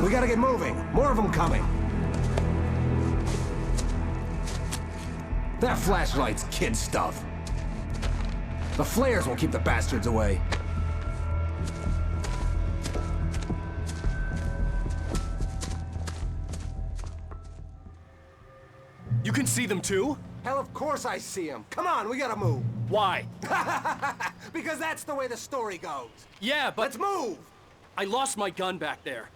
We gotta get moving. More of them coming. That flashlight's kid stuff. The flares will keep the bastards away. You can see them too? Hell, of course I see them. Come on, we gotta move. Why? Because that's the way the story goes. Yeah, but... Let's move! I lost my gun back there.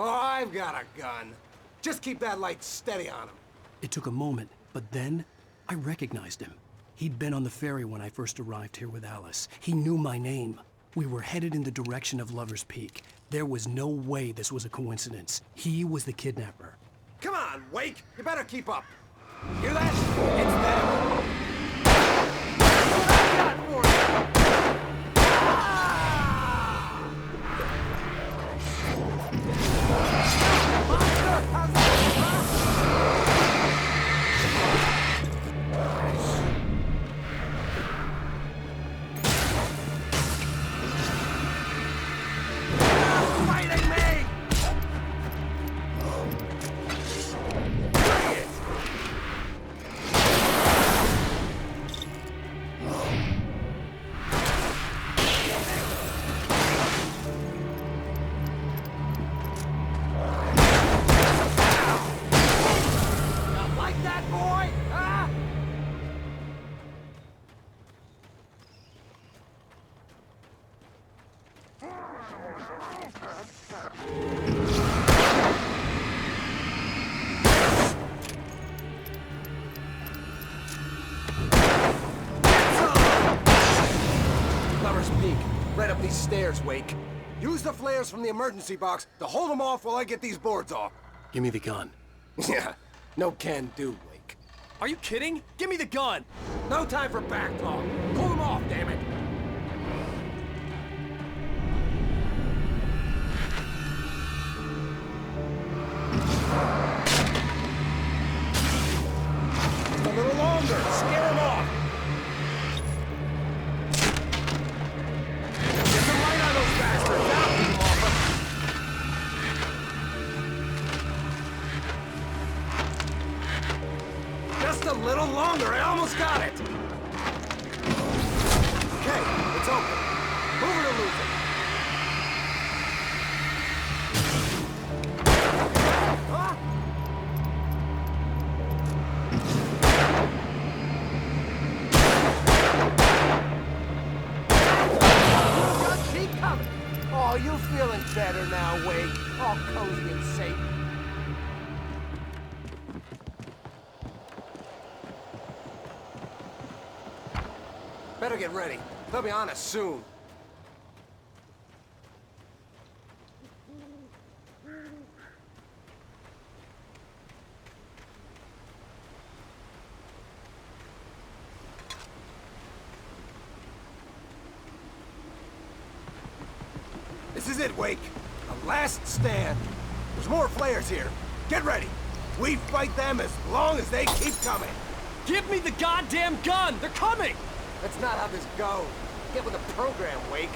Oh, I've got a gun. Just keep that light steady on him. It took a moment, but then I recognized him. He'd been on the ferry when I first arrived here with Alice. He knew my name. We were headed in the direction of Lover's Peak. There was no way this was a coincidence. He was the kidnapper. Come on, Wake! You better keep up. Hear that? It's them. What I got for you? Monster, how's that? Fighting me! Bring it! Like that, boy? Huh? Lover's Peak. Right up these stairs, Wake. Use the flares from the emergency box to hold them off while I get these boards off. Give me the gun. Yeah, no can do, Wake. Are you kidding? Give me the gun! No time for back talk. Pull them off, damn it. A little longer. Scare them off. Get some light on those bastards. Now keep them off them. Just a little longer. I almost got it. Okay, it's open. Move it or lose it. Huh? Just keep coming. Oh, you feeling better now, Wake? All cozy and safe. Better get ready. They'll be on us soon. This is it, Wake. The last stand. There's more flares here. Get ready. We fight them as long as they keep coming. Give me the goddamn gun! They're coming! That's not how this goes. Get with the program, Wake.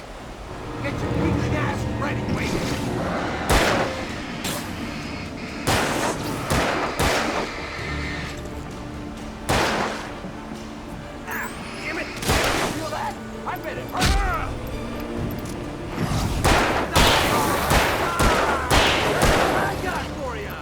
Get your weakling ass ready, Wake. Ah, damn it! Feel that? I bet it hurt. I got for ya.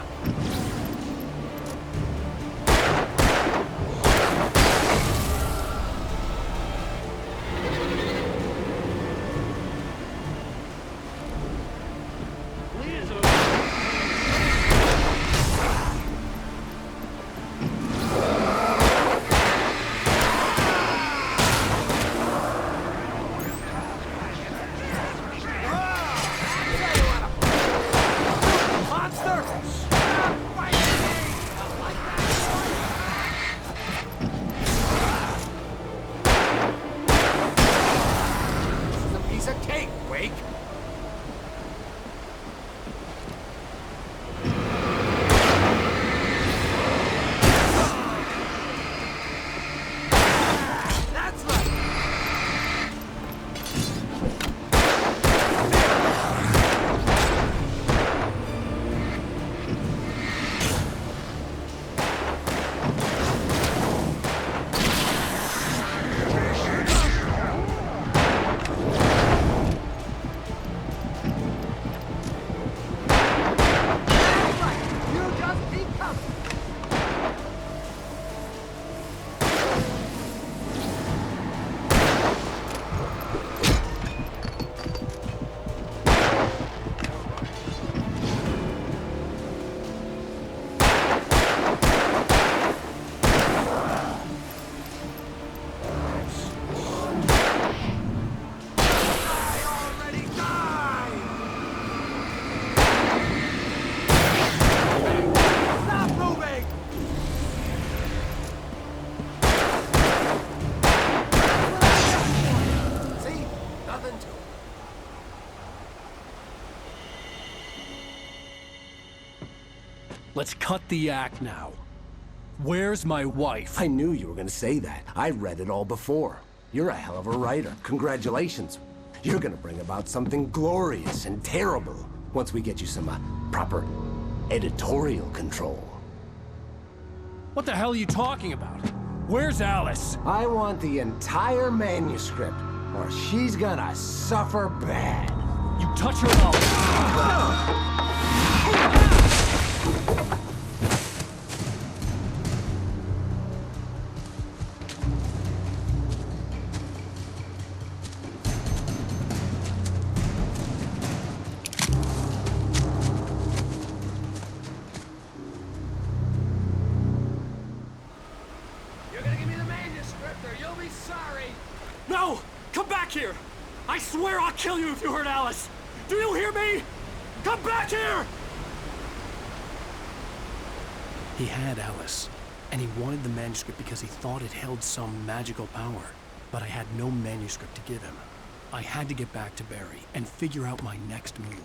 Let's cut the act now. Where's my wife? I knew you were gonna say that. I read it all before. You're a hell of a writer. Congratulations. You're gonna bring about something glorious and terrible once we get you some proper editorial control. What the hell are you talking about? Where's Alice? I want the entire manuscript, or she's gonna suffer bad. You touch her up. You're gonna give me the manuscript or you'll be sorry. No! Come back here! I swear I'll kill you if you hurt Alice! Do you hear me? Come back here! He had Alice, and he wanted the manuscript because he thought it held some magical power. But I had no manuscript to give him. I had to get back to Barry and figure out my next move.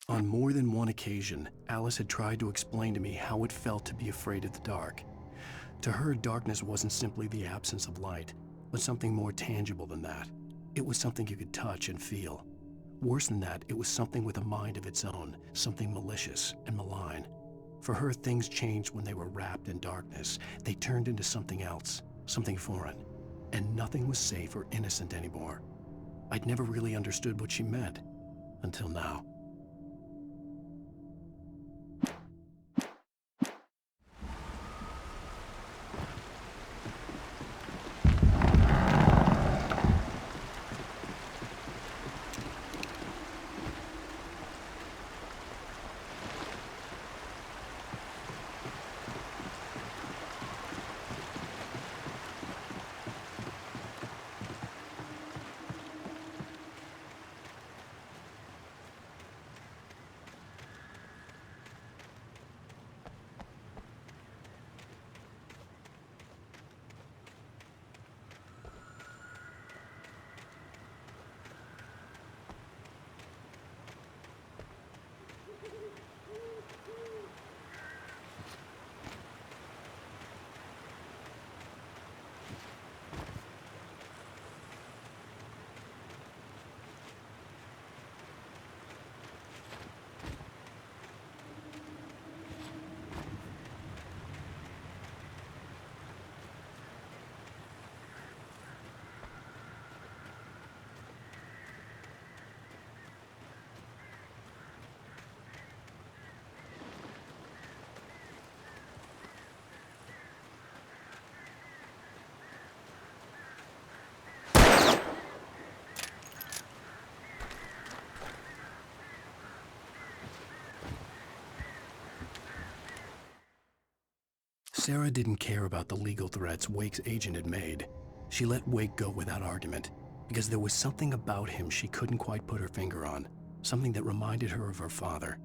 On more than one occasion, Alice had tried to explain to me how it felt to be afraid of the dark. To her, darkness wasn't simply the absence of light, but something more tangible than that. It was something you could touch and feel. Worse than that, it was something with a mind of its own, something malicious and malign. For her, things changed when they were wrapped in darkness. They turned into something else, something foreign, and nothing was safe or innocent anymore. I'd never really understood what she meant, until now. Sarah didn't care about the legal threats Wake's agent had made. She let Wake go without argument, because there was something about him she couldn't quite put her finger on, something that reminded her of her father.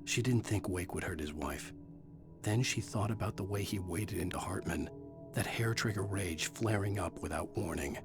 She didn't think Wake would hurt his wife. Then she thought about the way he waded into Hartman, that hair-trigger rage flaring up without warning.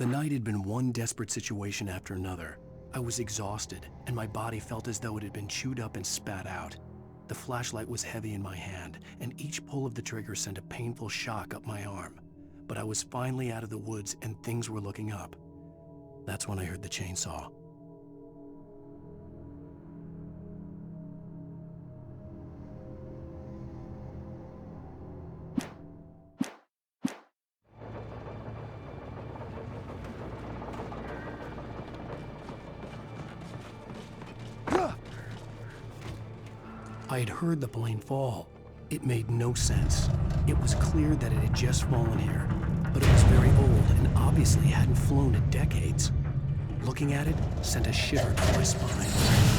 The night had been one desperate situation after another. I was exhausted, and my body felt as though it had been chewed up and spat out. The flashlight was heavy in my hand, and each pull of the trigger sent a painful shock up my arm. But I was finally out of the woods, and things were looking up. That's when I heard the chainsaw. I had heard the plane fall. It made no sense. It was clear that it had just fallen here, but it was very old and obviously hadn't flown in decades. Looking at it sent a shiver down my spine.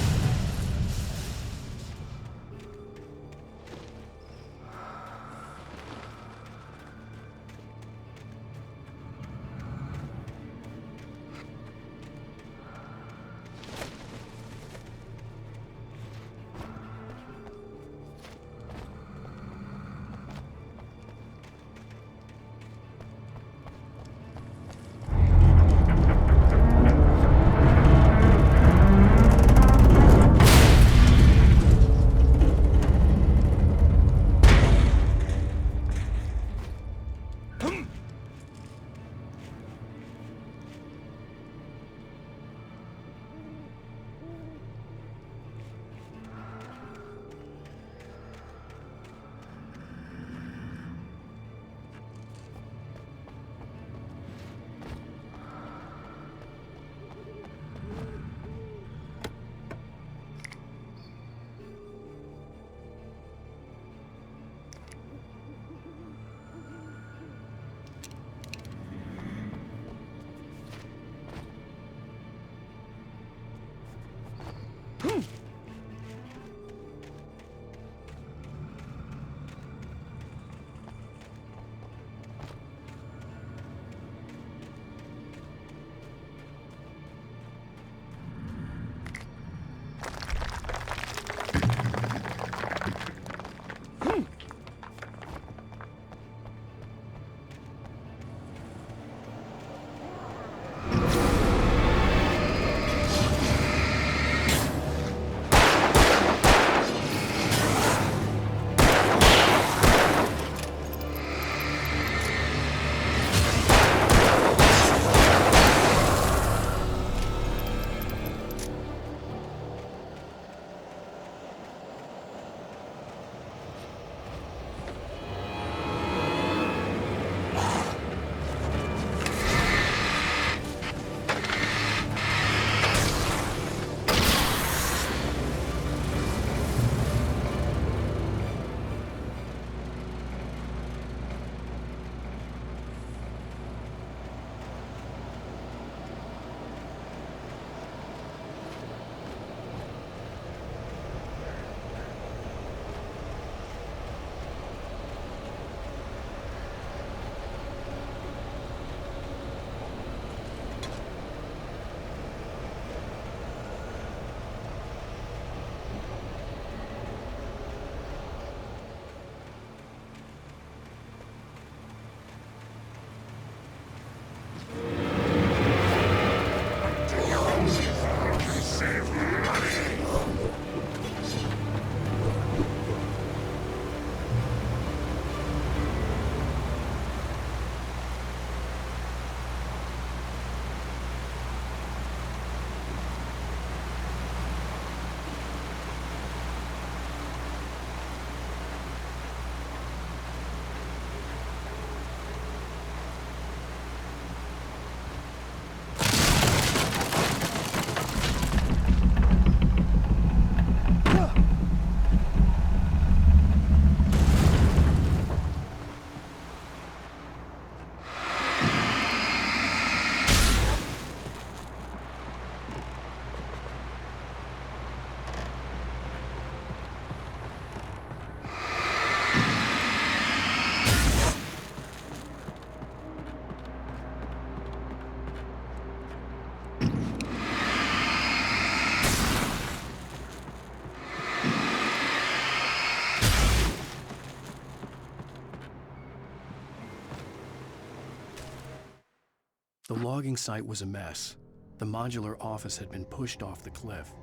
logging site was a mess. The modular office had been pushed off the cliff.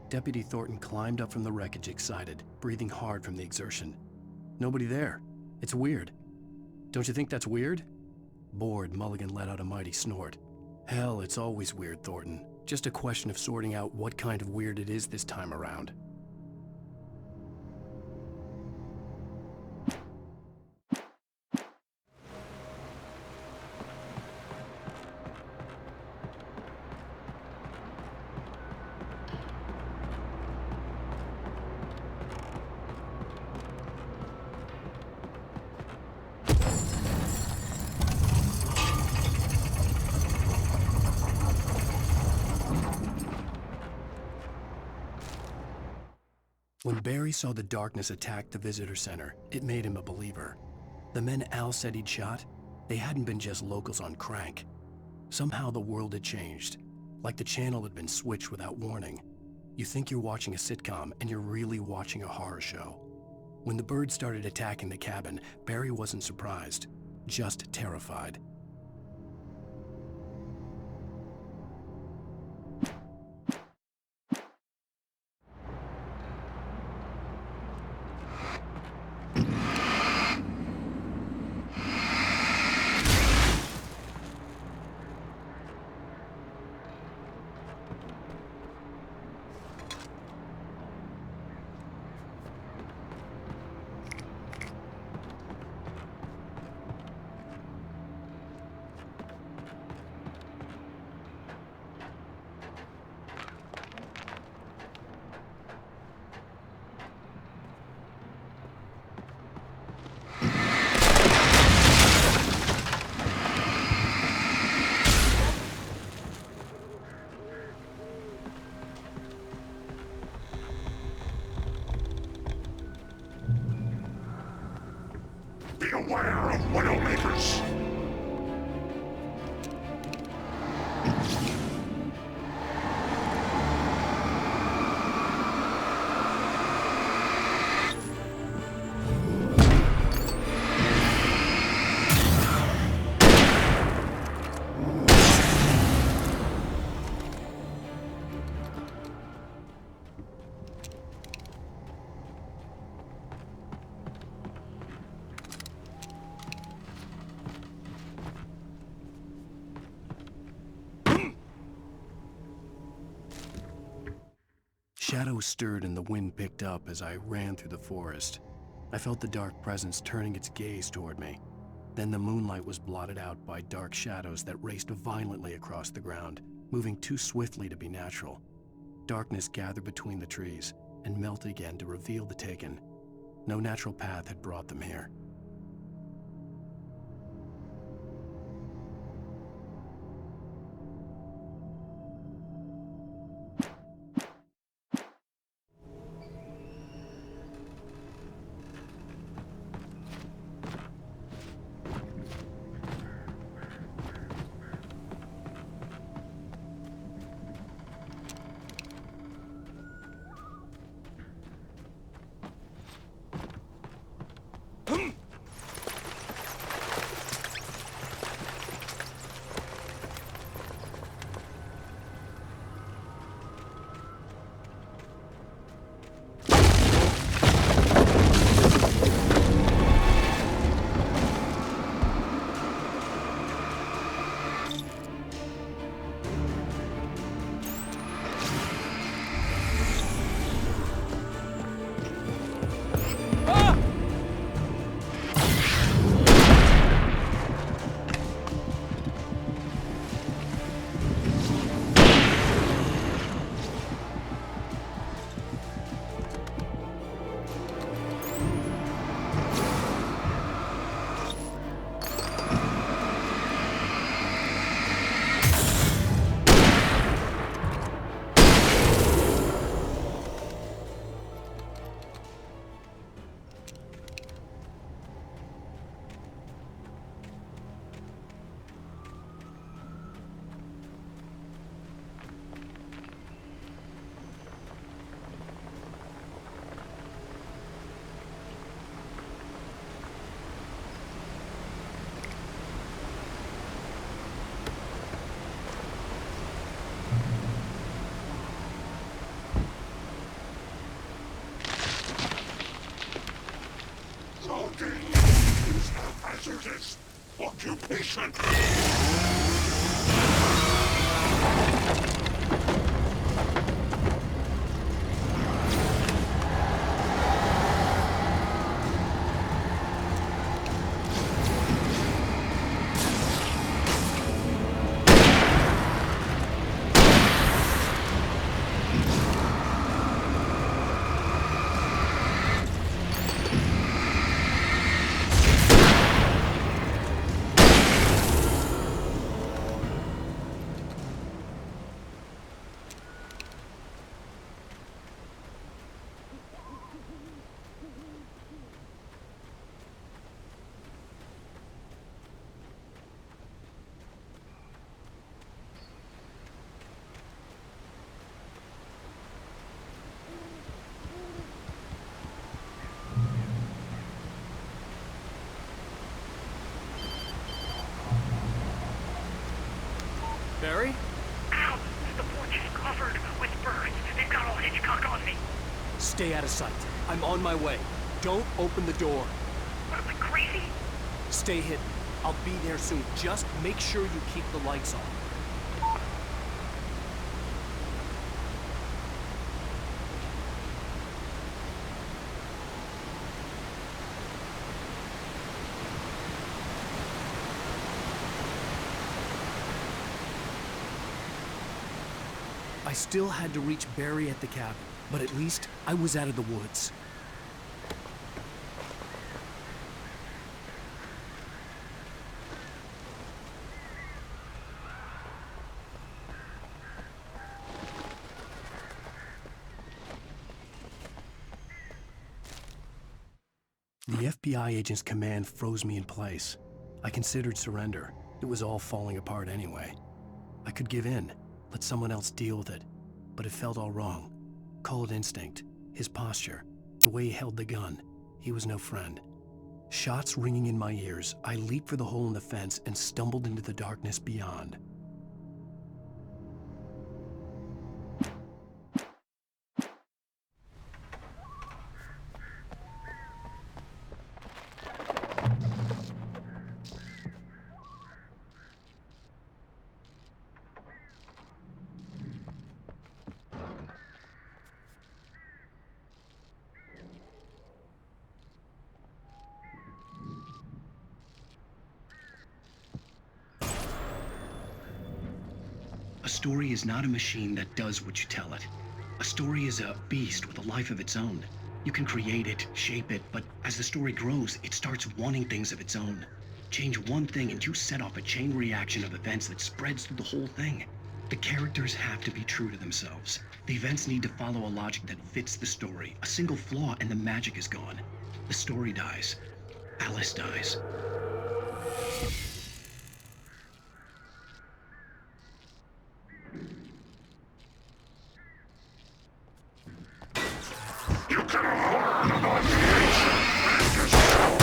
Deputy Thornton climbed up from the wreckage excited, breathing hard from the exertion. Nobody there. It's weird. Don't you think that's weird? Bored, Mulligan let out a mighty snort. Hell, it's always weird, Thornton. Just a question of sorting out what kind of weird it is this time around. When Barry saw the darkness attack the visitor center, it made him a believer. The men Al said he'd shot, they hadn't been just locals on crank. Somehow the world had changed, like the channel had been switched without warning. You think you're watching a sitcom, and you're really watching a horror show. When the birds started attacking the cabin, Barry wasn't surprised, just terrified. Beware of Widowmakers! Shadows stirred and the wind picked up as I ran through the forest. I felt the dark presence turning its gaze toward me. Then the moonlight was blotted out by dark shadows that raced violently across the ground, moving too swiftly to be natural. Darkness gathered between the trees and melted again to reveal the Taken. No natural path had brought them here. Working is a hazardous occupation. Barry? Ow! The porch is covered with birds. They've got all Hitchcock on me. Stay out of sight. I'm on my way. Don't open the door. What am I, crazy? Stay hidden. I'll be there soon. Just make sure you keep the lights on. I still had to reach Barry at the cabin, but at least I was out of the woods. The FBI agent's command froze me in place. I considered surrender. It was all falling apart anyway. I could give in, let someone else deal with it, but it felt all wrong. Call it instinct, his posture, the way he held the gun. He was no friend. Shots ringing in my ears, I leaped for the hole in the fence and stumbled into the darkness beyond. A story is not a machine that does what you tell it. A story is a beast with a life of its own. You can create it, shape it, but as the story grows, it starts wanting things of its own. Change one thing and you set off a chain reaction of events that spreads through the whole thing. The characters have to be true to themselves. The events need to follow a logic that fits the story. A single flaw and the magic is gone. The story dies. Alice dies. You can hold an audience and yourself.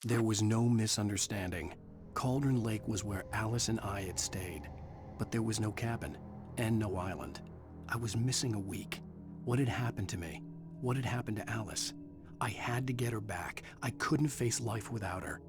There was no misunderstanding. Cauldron Lake was where Alice and I had stayed, but there was no cabin and no island. I was missing a week. What had happened to me? What had happened to Alice? I had to get her back. I couldn't face life without her.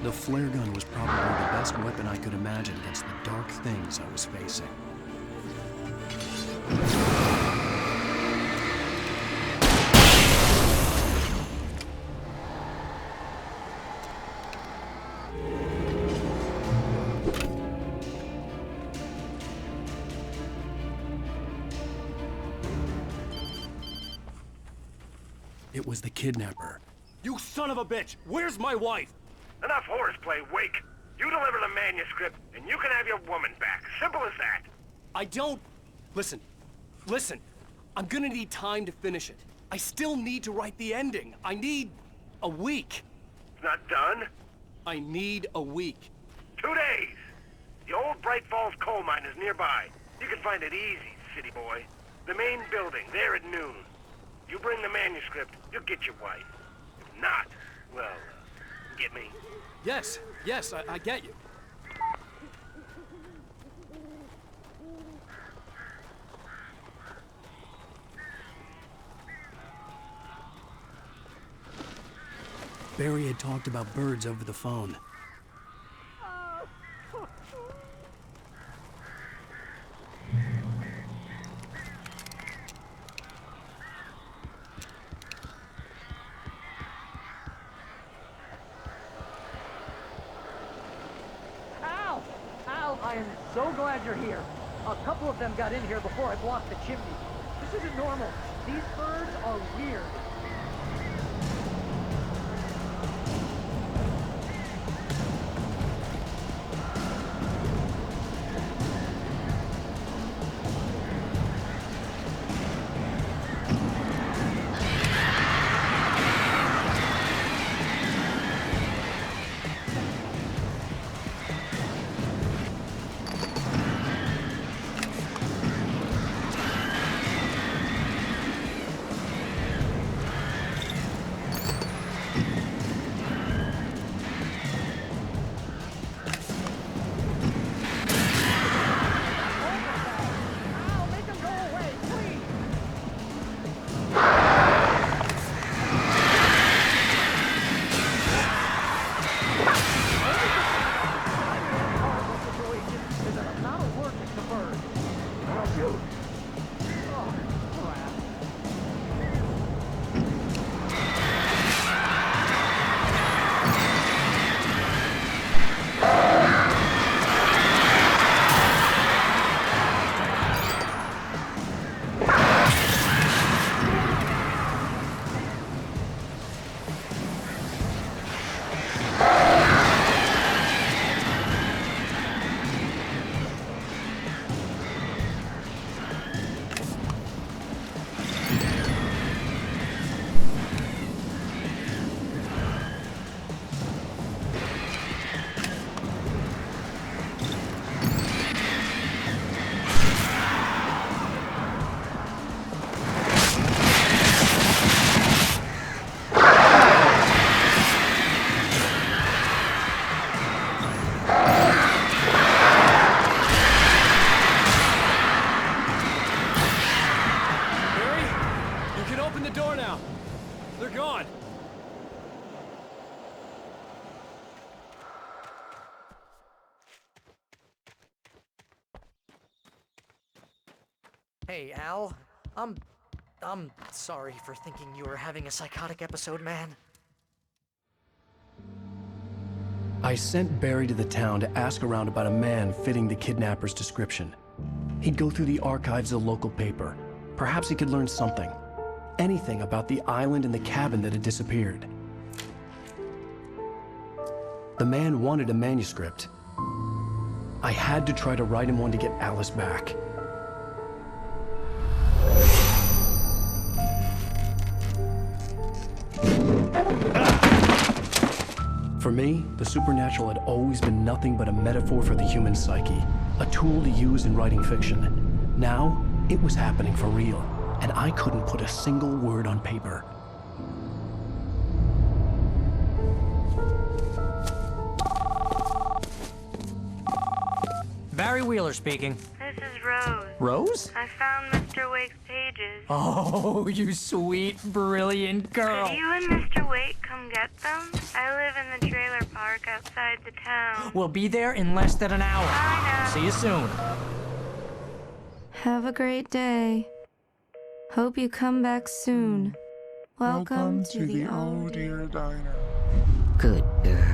The flare gun was probably the best weapon I could imagine against the dark things I was facing. It was the kidnapper. You son of a bitch! Where's my wife? Enough horseplay, Wake. You deliver the manuscript, and you can have your woman back. Simple as that. I don't... Listen. I'm gonna need time to finish it. I still need to write the ending. I need a week. It's not done. I need a week. 2 days. The old Bright Falls coal mine is nearby. You can find it easy, city boy. The main building, there at noon. You bring the manuscript, you'll get your wife. If not, well, get me. Yes, I get you. Barry had talked about birds over the phone. I am so glad you're here. A couple of them got in here before I blocked the chimney. This isn't normal. These birds are weird. They're gone! Hey, Al. I'm sorry for thinking you were having a psychotic episode, man. I sent Barry to the town to ask around about a man fitting the kidnapper's description. He'd go through the archives of the local paper. Perhaps he could learn something. Anything about the island and the cabin that had disappeared. The man wanted a manuscript. I had to try to write him one to get Alice back. For me, the supernatural had always been nothing but a metaphor for the human psyche, a tool to use in writing fiction. Now, it was happening for real, and I couldn't put a single word on paper. Barry Wheeler speaking. This is Rose. Rose? I found Mr. Wake's pages. Oh, you sweet, brilliant girl. Could you and Mr. Wake come get them? I live in the trailer park outside the town. We'll be there in less than an hour. I know. See you soon. Have a great day. Hope you come back soon. Welcome to the Oh Dear Diner. Good girl.